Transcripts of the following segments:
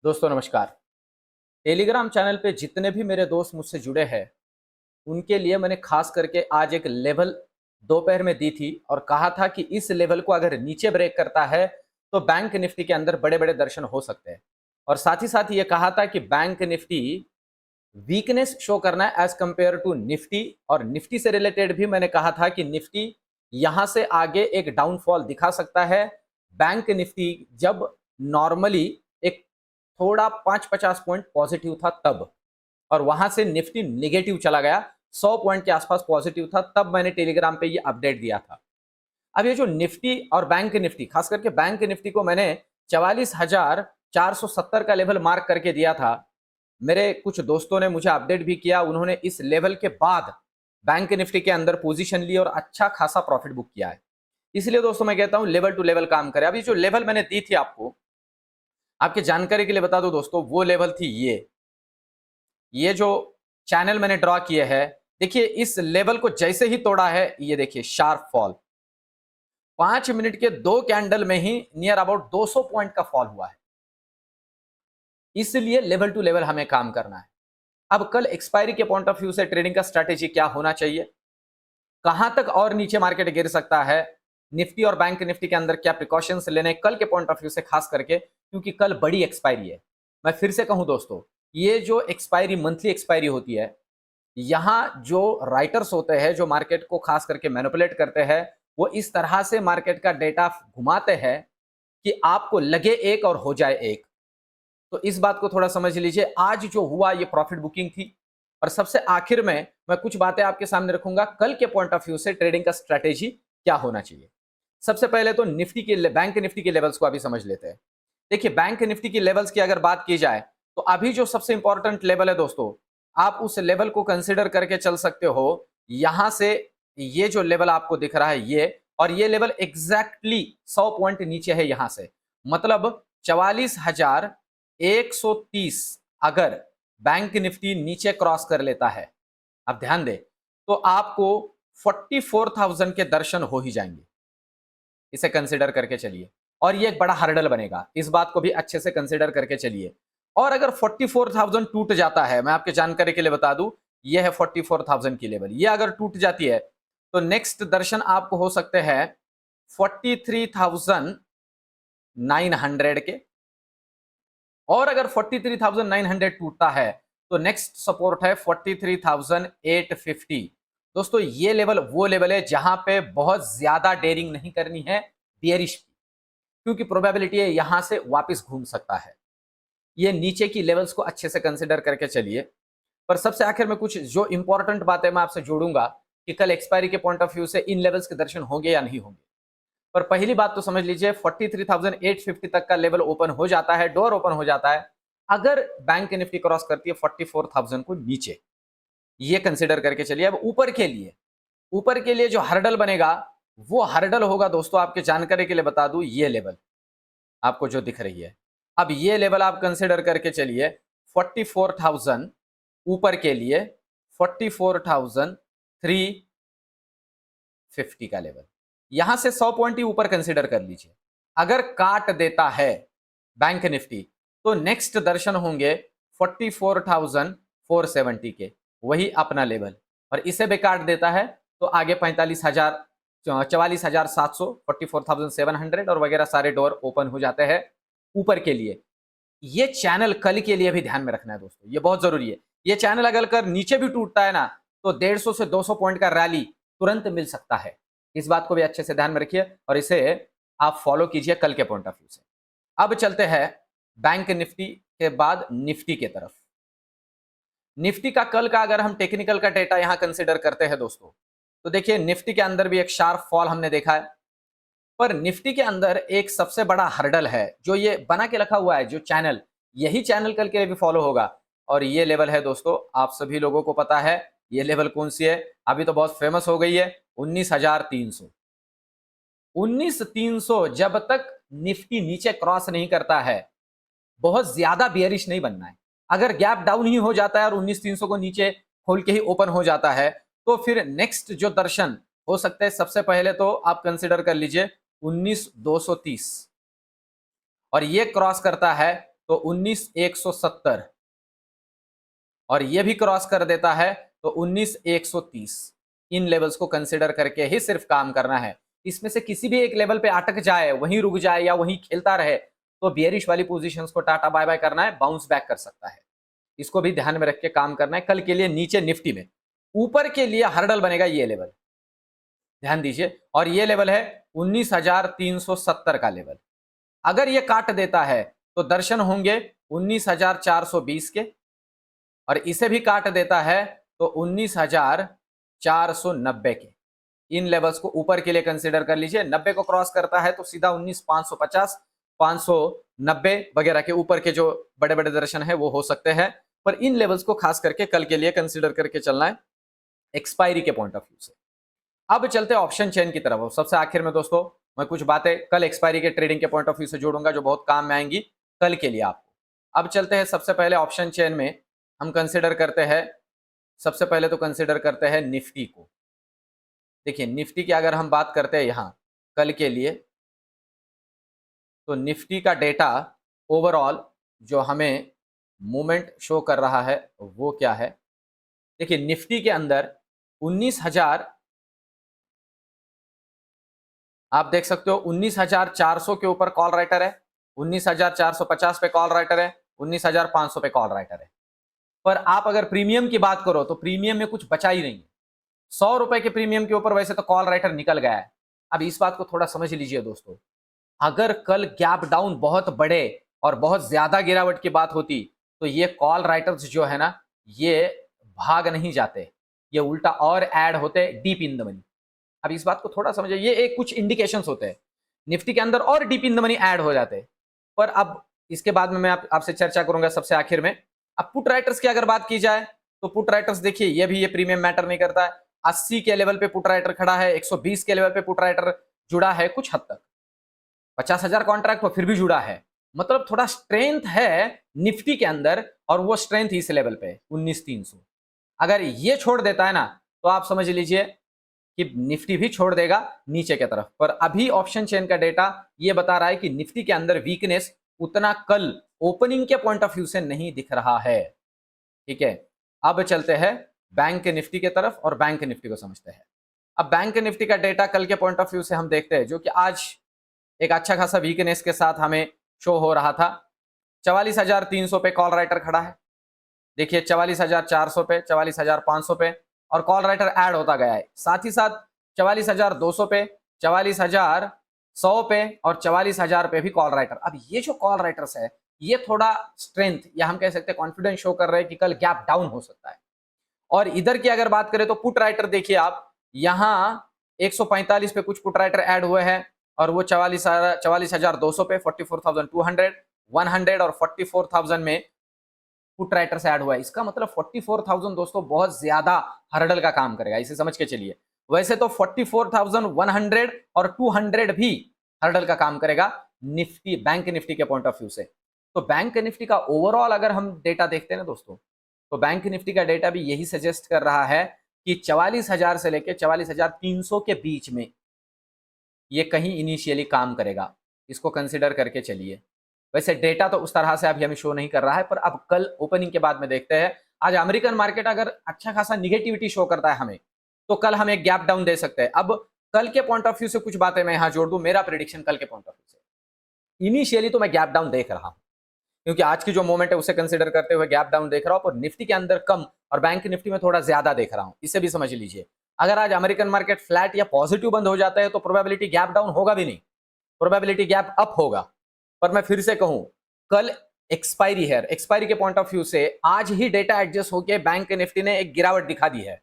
दोस्तों नमस्कार। Telegram channel पे जितने भी मेरे दोस्त मुझसे जुड़े हैं उनके लिए मैंने खास करके आज एक लेवल दोपहर में दी थी और कहा था कि इस लेवल को अगर नीचे ब्रेक करता है तो बैंक निफ्टी के अंदर बड़े बड़े दर्शन हो सकते हैं। और साथ ही साथ ये कहा था कि बैंक निफ्टी वीकनेस शो करना है एज कंपेयर टू निफ्टी। और निफ्टी से रिलेटेड भी मैंने कहा था कि निफ्टी यहां से आगे एक डाउनफॉल दिखा सकता है। बैंक निफ्टी जब नॉर्मली एक थोड़ा 5-50 पॉइंट पॉजिटिव था तब, और वहां से निफ्टी निगेटिव चला गया, 100 पॉइंट के आसपास पॉजिटिव था, तब मैंने टेलीग्राम पे ये अपडेट दिया था। अब ये जो निफ्टी और बैंक निफ्टी, खास करके बैंक निफ्टी को मैंने 44,470 का लेवल मार्क करके दिया था। मेरे कुछ दोस्तों ने मुझे अपडेट भी किया, उन्होंने इस लेवल के बाद बैंक निफ्टी के अंदर पोजीशन ली और अच्छा खासा प्रॉफिट बुक किया है। इसलिए दोस्तों मैं कहता हूं लेवल टू लेवल काम करें। अभी जो लेवल मैंने दी थी आपको, आपके जानकारी के लिए बता दो दोस्तों, वो लेवल थी ये जो चैनल मैंने ड्रॉ किए है। देखिए इस लेवल को जैसे ही तोड़ा है, ये देखिए शार्प फॉल, 5 मिनट के 2 कैंडल में ही नियर अबाउट 200 पॉइंट का फॉल हुआ है। इसलिए लेवल टू लेवल हमें काम करना है। अब कल एक्सपायरी के पॉइंट ऑफ व्यू से ट्रेडिंग का स्ट्रैटेजी क्या होना चाहिए, कहां तक और नीचे मार्केट गिर सकता है, निफ्टी और बैंक निफ्टी के अंदर क्या प्रिकॉशंस लेने कल के पॉइंट ऑफ व्यू से, खास करके क्योंकि कल बड़ी एक्सपायरी है। मैं फिर से कहूं दोस्तों, ये जो एक्सपायरी मंथली एक्सपायरी होती है, यहां जो राइटर्स होते हैं जो मार्केट को खास करके मैनिपुलेट करते हैं, वो इस तरह से मार्केट का डेटा घुमाते हैं कि आपको लगे एक और हो जाए एक। तो इस बात को थोड़ा समझ लीजिए। आज जो हुआ ये प्रॉफिट बुकिंग थी। और सबसे आखिर में मैं कुछ बातें आपके सामने रखूंगा कल के पॉइंट ऑफ व्यू से ट्रेडिंग का स्ट्रैटेजी क्या होना चाहिए। सबसे पहले तो निफ्टी के बैंक निफ्टी के लेवल्स को अभी समझ लेते हैं। देखिए बैंक निफ्टी की लेवल्स की अगर बात की जाए तो अभी जो सबसे इंपॉर्टेंट लेवल है दोस्तों, आप उस लेवल को कंसिडर करके चल सकते हो। यहां से ये जो लेवल आपको दिख रहा है ये, और ये लेवल एग्जैक्टली 100 पॉइंट नीचे है यहां से, मतलब 44,130 अगर बैंक निफ्टी नीचे क्रॉस कर लेता है, अब ध्यान दें, तो आपको 44,000 के दर्शन हो ही जाएंगे। इसे कंसिडर करके चलिए, और ये एक बड़ा हर्डल बनेगा, इस बात को भी अच्छे से कंसिडर करके चलिए। और अगर 44,000 टूट जाता है, मैं आपके जानकारी के लिए बता दूं, ये है 44,000 की लेवल, ये अगर टूट जाती है तो नेक्स्ट दर्शन आपको हो सकते हैं 43,900 के। और अगर 43,900 टूटता है तो नेक्स्ट सपोर्ट है 43,850। दोस्तों ये लेवल वो लेवल है जहां पे बहुत ज्यादा डेयरिंग नहीं करनी है बियरिश की, क्योंकि प्रोबेबिलिटी है यहां से वापस घूम सकता है। ये नीचे की लेवल्स को अच्छे से कंसिडर करके चलिए। पर सबसे आखिर में कुछ जो इंपॉर्टेंट बातें मैं आपसे जोड़ूंगा कि कल एक्सपायरी के पॉइंट ऑफ व्यू से इन लेवल्स के दर्शन होंगे या नहीं होंगे। पर पहली बात तो समझ लीजिए, 43,850 तक का लेवल ओपन हो जाता है, डोर ओपन हो जाता है अगर बैंक निफ्टी क्रॉस करती है 44,000 को नीचे। ये कंसिडर करके चलिए। अब ऊपर के लिए जो हर्डल बनेगा वो हर्डल होगा दोस्तों, आपके जानकारी के लिए बता दूं, ये लेवल आपको जो दिख रही है, अब ये लेवल आप कंसिडर करके चलिए 44,000 ऊपर के लिए, 44,350 का लेवल, यहां से 100 पॉइंट ही ऊपर कंसिडर कर लीजिए। अगर काट देता है बैंक निफ्टी तो नेक्स्ट दर्शन होंगे 44,470 के, वही अपना लेवल। और इसे भी काट देता है तो आगे 45,000, 44,700, 44,700 और वगैरह सारे डोर ओपन हो जाते हैं ऊपर के लिए। ये चैनल कल के लिए भी ध्यान में रखना है दोस्तों, ये बहुत जरूरी है। ये चैनल अगर कर नीचे भी टूटता है ना तो 150 से 200 पॉइंट का रैली तुरंत मिल सकता है। इस बात को भी अच्छे से ध्यान में रखिए और इसे आप फॉलो कीजिए कल के पॉइंट ऑफ व्यू से। अब चलते हैं बैंक निफ्टी के बाद निफ्टी के तरफ। निफ्टी का कल का अगर हम टेक्निकल का डेटा यहां कंसिडर करते हैं दोस्तों, तो देखिए निफ्टी के अंदर भी एक शार्प फॉल हमने देखा है। पर निफ्टी के अंदर एक सबसे बड़ा हर्डल है जो ये बना के रखा हुआ है, जो चैनल, यही चैनल कल के लिए भी फॉलो होगा। और ये लेवल है दोस्तों, आप सभी लोगों को पता है ये लेवल कौन सी है, अभी तो बहुत फेमस हो गई है, 19,300। 19,300 जब तक निफ्टी नीचे क्रॉस नहीं करता है, बहुत ज्यादा बियरिश नहीं बनना है। अगर गैप डाउन ही हो जाता है और 19,300 को नीचे खोल के ही ओपन हो जाता है, तो फिर नेक्स्ट जो दर्शन हो सकते हैं, सबसे पहले तो आप कंसिडर कर लीजिए 19,230, और ये क्रॉस करता है तो 19,170, और ये भी क्रॉस कर देता है तो 19,130। इन लेवल्स को कंसिडर करके ही सिर्फ काम करना है। इसमें से किसी भी एक लेवल पे अटक जाए, वहीं रुक जाए या वहीं खेलता रहे, तो बियरिश वाली पोजीशंस को टाटा बाय बाय करना है, बाउंस बैक कर सकता है। इसको भी ध्यान में रख के काम करना है। कल के लिए नीचे निफ्टी में ऊपर के लिए हर्डल बनेगा ये लेवल, ध्यान दीजिए, और ये लेवल है 19,370 का लेवल। अगर ये काट देता है तो दर्शन होंगे 19,420 के, और इसे भी काट देता है तो 19,490 के। इन लेवल्स को ऊपर के लिए कंसीडर कर लीजिए। 90 को क्रॉस करता है तो सीधा 19,550, 590 वगैरह के ऊपर के जो बड़े बड़े दर्शन है वो हो सकते हैं, पर इन लेवल्स को खास करके कल के लिए कंसीडर करके चलना है एक्सपायरी के पॉइंट ऑफ व्यू से। अब चलते हैं ऑप्शन चेन की तरफ। सबसे आखिर में दोस्तों मैं कुछ बातें कल एक्सपायरी के ट्रेडिंग के पॉइंट ऑफ व्यू से जोड़ूंगा जो बहुत काम में आएंगी कल के लिए आपको। अब चलते हैं सबसे पहले ऑप्शन चेन में हम कंसिडर करते हैं, सबसे पहले तो कंसिडर करते हैं निफ्टी को। देखिए निफ्टी की अगर हम बात करते हैं यहां कल के लिए, तो निफ्टी का डेटा ओवरऑल जो हमें मूवमेंट शो कर रहा है वो क्या है। देखिए निफ्टी के अंदर 19,000, आप देख सकते हो 19,400 के ऊपर कॉल राइटर है, 19,450 पे कॉल राइटर है, 19,500 पे कॉल राइटर है। पर आप अगर प्रीमियम की बात करो तो प्रीमियम में कुछ बचा ही नहीं है। 100 रुपए के प्रीमियम के ऊपर वैसे तो कॉल राइटर निकल गया है। अब इस बात को थोड़ा समझ लीजिए दोस्तों, अगर कल गैप डाउन बहुत बड़े और बहुत ज्यादा गिरावट की बात होती तो ये कॉल राइटर्स जो है ना ये भाग नहीं जाते, ये उल्टा और ऐड होते डीप इन द मनी। अब इस बात को थोड़ा समझिए, ये एक कुछ इंडिकेशंस होते हैं निफ्टी के अंदर और deep in the money add हो जाते हैं। पर अब इसके बाद में मैं आपसे चर्चा करूंगा सबसे आखिर में। अब पुट राइटर्स की अगर बात की जाए तो पुट राइटर्स देखिए ये प्रीमियम मैटर नहीं करता है। 80 के लेवल पे पुट राइटर खड़ा है, 120 के लेवल पे पुट राइटर जुड़ा है कुछ हद तक, 50,000 कॉन्ट्रैक्ट फिर भी जुड़ा है। मतलब थोड़ा स्ट्रेंथ है निफ्टी के अंदर, और वो स्ट्रेंथ इस लेवल पे 19,300। अगर ये छोड़ देता है ना तो आप समझ लीजिए कि निफ्टी भी छोड़ देगा नीचे की तरफ। पर अभी ऑप्शन चेन का डेटा ये बता रहा है कि निफ्टी के अंदर वीकनेस उतना कल ओपनिंग के पॉइंट ऑफ व्यू से नहीं दिख रहा है। ठीक है, अब चलते हैं बैंक निफ्टी के तरफ और बैंक निफ्टी को समझते हैं। अब बैंक निफ्टी का डेटा कल के पॉइंट ऑफ व्यू से हम देखते हैं, जो कि आज एक अच्छा खासा वीकनेस के साथ हमें शो हो रहा था। 44,300 पे कॉल राइटर खड़ा है, देखिए 44,400 पे, 44,500 पे, और कॉल राइटर ऐड होता गया है। साथ ही साथ 44,200 पे, 44,100 पे और 44,000 पे भी कॉल राइटर। अब ये जो कॉल राइटर्स है ये थोड़ा स्ट्रेंथ या हम कह सकते हैं कॉन्फिडेंस शो कर रहे हैं कि कल गैप डाउन हो सकता है। और इधर की अगर बात करें तो पुट राइटर देखिए आप, यहां 145 पे कुछ पुट राइटर ऐड हुए हैं, और वो 44,200 पे 44,200, 100 और 44,000 में पुट राइटर से ऐड हुआ है। इसका मतलब 44,000 दोस्तों बहुत ज्यादा हर्डल का काम करेगा, इसे समझ के चलिए। वैसे तो 44,100 और 200 भी हर्डल का काम करेगा निफ्टी, बैंक निफ्टी के पॉइंट ऑफ व्यू से। तो बैंक निफ्टी का ओवरऑल अगर हम डेटा देखते हैं ना दोस्तों, तो बैंक निफ्टी का डेटा भी यही सजेस्ट कर रहा है कि 44,000 से लेकर 44,300 के बीच में ये कहीं इनिशियली काम करेगा। इसको कंसिडर करके चलिए। वैसे डेटा तो उस तरह से अभी हमें शो नहीं कर रहा है, पर अब कल ओपनिंग के बाद में देखते हैं। आज अमेरिकन मार्केट अगर अच्छा खासा निगेटिविटी शो करता है हमें, तो कल हम एक गैप डाउन दे सकते हैं। अब कल के पॉइंट ऑफ व्यू से कुछ बातें मैं यहां जोड़ दूं, मेरा प्रेडिक्शन कल के पॉइंट ऑफ व्यू से इनिशियली तो मैं गैप डाउन देख रहा हूं, क्योंकि आज की जो मोमेंट है उसे कंसिडर करते हुए गैप डाउन देख रहा हूं, पर निफ्टी के अंदर कम और बैंक निफ्टी में थोड़ा ज्यादा देख रहा हूं। इसे भी समझ लीजिए। अगर आज अमेरिकन मार्केट फ्लैट या पॉजिटिव बंद हो जाता है तो प्रोबेबिलिटी गैप डाउन होगा भी नहीं, प्रोबेबिलिटी गैप अप होगा। पर मैं फिर से कहूं, कल एक्सपायरी है, एक्सपायरी के पॉइंट ऑफ व्यू से आज ही डेटा एडजस्ट होकर बैंक निफ्टी ने एक गिरावट दिखा दी है।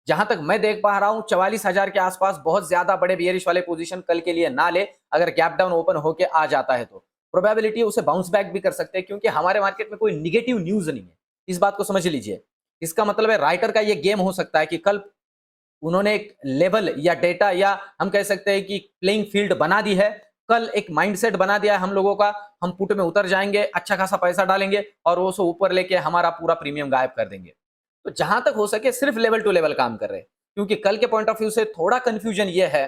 जहां तक मैं देख पा रहा हूं 44,000 के आसपास बहुत ज्यादा बड़े बियरिश वाले पोजीशन कल के लिए ना ले। अगर गैप डाउन ओपन होके आ जाता है तो प्रोबेबिलिटी उसे बाउंस बैक भी कर सकते हैं, क्योंकि हमारे मार्केट में कोई निगेटिव न्यूज नहीं है। इस बात को समझ लीजिए। इसका मतलब है राइटर का ये गेम हो सकता है कि कल उन्होंने एक लेवल या डेटा या हम कह सकते हैं कि प्लेइंग फील्ड बना दी है, कल एक माइंडसेट बना दिया है हम लोगों का, हम पुट में उतर जाएंगे, अच्छा खासा पैसा डालेंगे और वो सो ऊपर लेके हमारा पूरा प्रीमियम गायब कर देंगे। तो जहां तक हो सके सिर्फ लेवल टू लेवल काम कर रहे हैं, क्योंकि कल के पॉइंट ऑफ व्यू से थोड़ा कंफ्यूजन ये है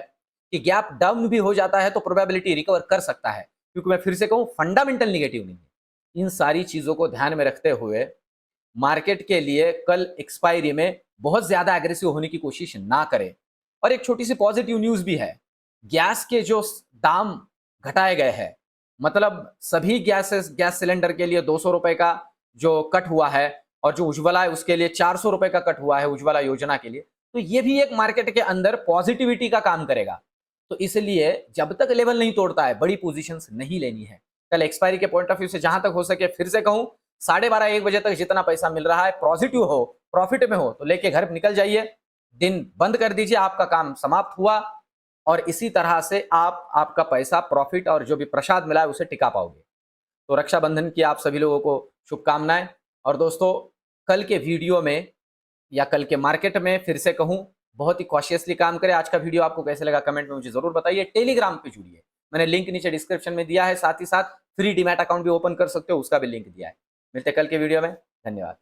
कि गैप डाउन भी हो जाता है तो प्रोबेबिलिटी रिकवर कर सकता है, क्योंकि मैं फिर से कहूं फंडामेंटल निगेटिव नहीं है। इन सारी चीजों को ध्यान में रखते हुए मार्केट के लिए कल एक्सपायरी में बहुत ज्यादा एग्रेसिव होने की कोशिश ना करें। और एक छोटी सी पॉजिटिव न्यूज भी है, गैस के जो दाम घटाए गए हैं, मतलब सभी गैस सिलेंडर के लिए 200 रुपए का जो कट हुआ है, और जो उज्ज्वला है उसके लिए 400 रुपए का कट हुआ है उज्ज्वला योजना के लिए, तो ये भी एक मार्केट के अंदर पॉजिटिविटी का काम करेगा। तो इसलिए जब तक लेवल नहीं तोड़ता है बड़ी पोजीशंस नहीं लेनी है। कल एक्सपायरी के पॉइंट ऑफ व्यू से जहां तक हो सके फिर से कहूं, 12:30-1 बजे तक जितना पैसा मिल रहा है पॉजिटिव हो, प्रॉफिट में हो, तो लेके घर निकल जाइए, दिन बंद कर दीजिए, आपका काम समाप्त हुआ। और इसी तरह से आप आपका पैसा प्रॉफिट और जो भी प्रसाद मिला है उसे टिका पाओगे। तो रक्षाबंधन की आप सभी लोगों को शुभकामनाएं। और दोस्तों, कल के वीडियो में या कल के मार्केट में फिर से कहूं, बहुत ही कॉशियसली काम करें। आज का वीडियो आपको कैसे लगा कमेंट में मुझे जरूर बताइए। टेलीग्राम पे जुड़िए, मैंने लिंक नीचे डिस्क्रिप्शन में दिया है, साथ ही साथ फ्री डीमैट अकाउंट भी ओपन कर सकते हो, उसका भी लिंक दिया है। मिलते कल के वीडियो में, धन्यवाद।